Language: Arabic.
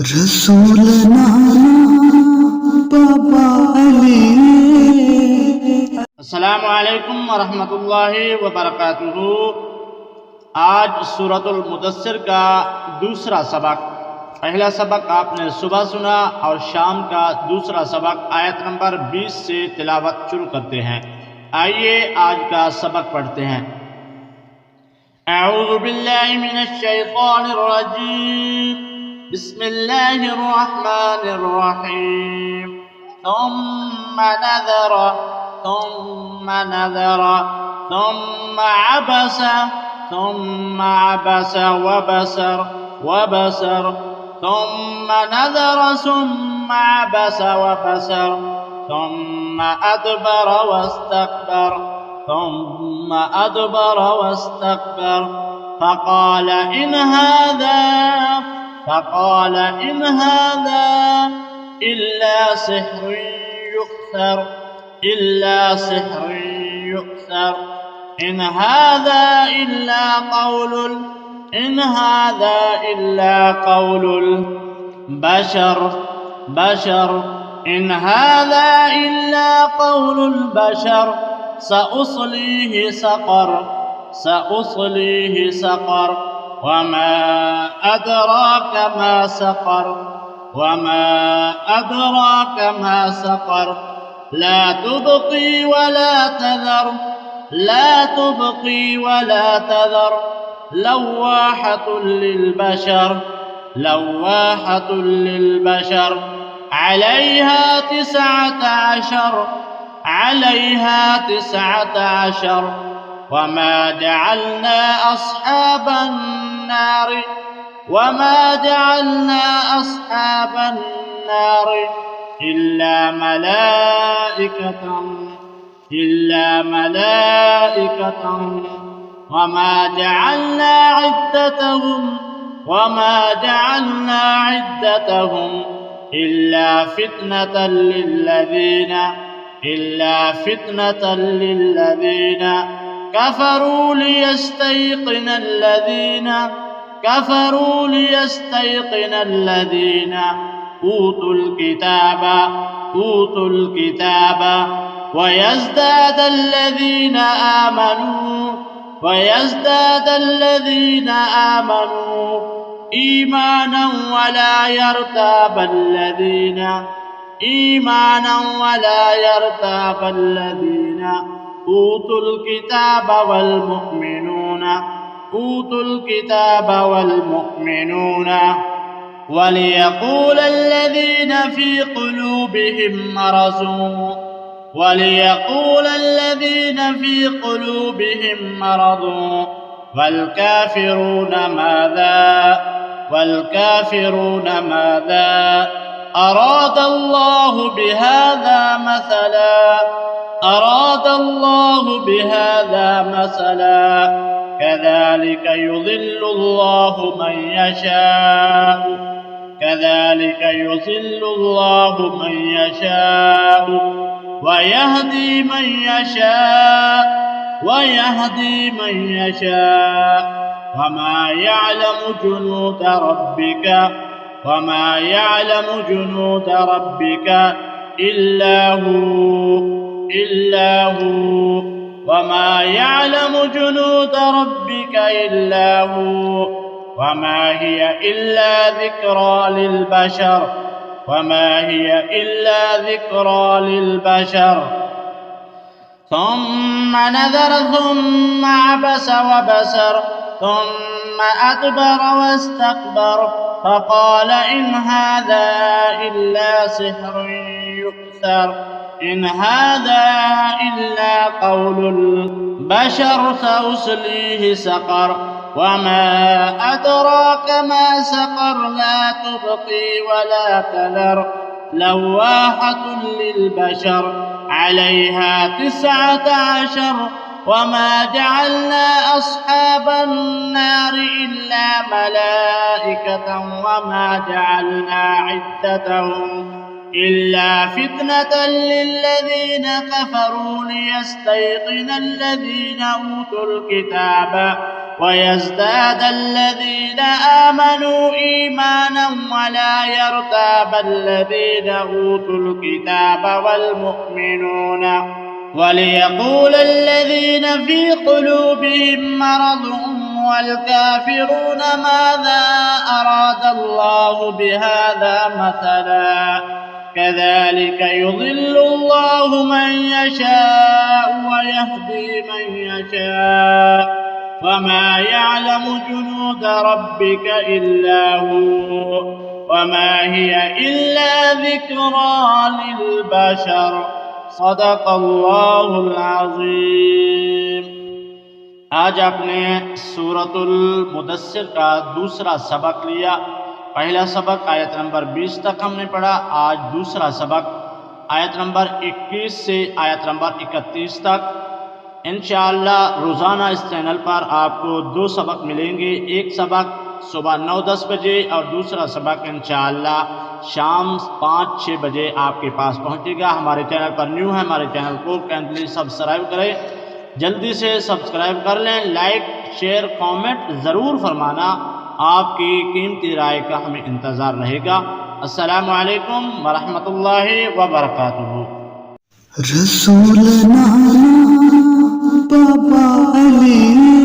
रसूल नाना बाबा अली। अस्सलामु अलैकुम वरहमतुल्लाहि वबरकातुहू। आज सूरतुल मुदस्सिर का दूसरा सबक। पहला सबक आपने सुबह सुना और शाम का दूसरा सबक आयत नंबर 20 से तिलावत शुरू करते हैं। आइए आज का सबक पढ़ते हैं। अऊज़ु बिल्लाहि मिनश शैतानिर रजीम। बिस्मिल्लाहिर रहमानिर रहीम। थुम्मा नज़रा थुम्मा नज़रा थुम्मा अबस वबसर वबसर थुम्मा नज़रा थुम्मा अबस वबसर थुम्मा अदबर वस्तकबर ثم أدبر واستكبر فقال إن هذا إلا سحر يؤثر إن هذا إلا قول البشر إن هذا إلا قول البشر سأصليه سقر وما أدراك ما سقر لا تبقي ولا تذر لواحة للبشر عليها 19 وما جعلنا أصحاب النار إلا ملائكة وما جعلنا عدتهم إلا فتنة للذين كفروا ليستيقن الذين أوتوا الكتاب ويزداد الذين آمنوا إيمانا ولا يرتاب الذين أوتوا الكتاب والمؤمنون وليقول الذين في قلوبهم مرض والكافرون ماذا أراد الله بهذا مثلا كذلك يضل الله من يشاء ويهدي من يشاء وما يعلم جنود ربك إلا هو وما هي إلا ذكرى للبشر ثم نذر ثم عبس وبسر ثم أدبر واستكبر فقال إن هذا إلا سحر يؤثر إن هذا إلا قول البشر سأصليه سقر وما أدراك ما سقر لا تبقي ولا تذر لواحة للبشر عليها 19 وما جعلنا أصحاب النار إلا ملائكة وما جعلنا عدتهم إلا فتنة للذين كفروا ليستيقن الذين أوتوا الكتاب ويزداد الذين آمنوا إيمانا ولا يرتاب الذين أوتوا الكتاب والمؤمنون وليقول الذين في قلوبهم مرض والكافرون ماذا أراد الله بهذا مثلا كذلك يضل الله من يشاء ويهدي من يشاء وما يعلم جنود ربك إلا هو وما هي إلا ذكرى للبشر صدق الله العظيم। आज आपने सूरतुल मुदस्सिर का दूसरा सबक लिया। पहला सबक आयत नंबर 20 तक हमने पढ़ा। आज दूसरा सबक आयत नंबर 21 से आयत नंबर 31 तक। इंशाअल्लाह रोज़ाना इस चैनल पर आपको 2 सबक मिलेंगे। एक सबक सुबह 9-10 बजे और दूसरा सबक इंशाअल्लाह शाम 5-6 बजे आपके पास पहुंचेगा। हमारे चैनल पर न्यू है, हमारे चैनल को काइंडली सब्सक्राइब करें, जल्दी से सब्सक्राइब कर लें। लाइक शेयर कमेंट ज़रूर फरमाना, आपकी कीमती राय का हमें इंतज़ार रहेगा। अस्सलामु अलैकुम वरहमतुल्लाहि वबरकातुहू। रसूल नाना बाबा अली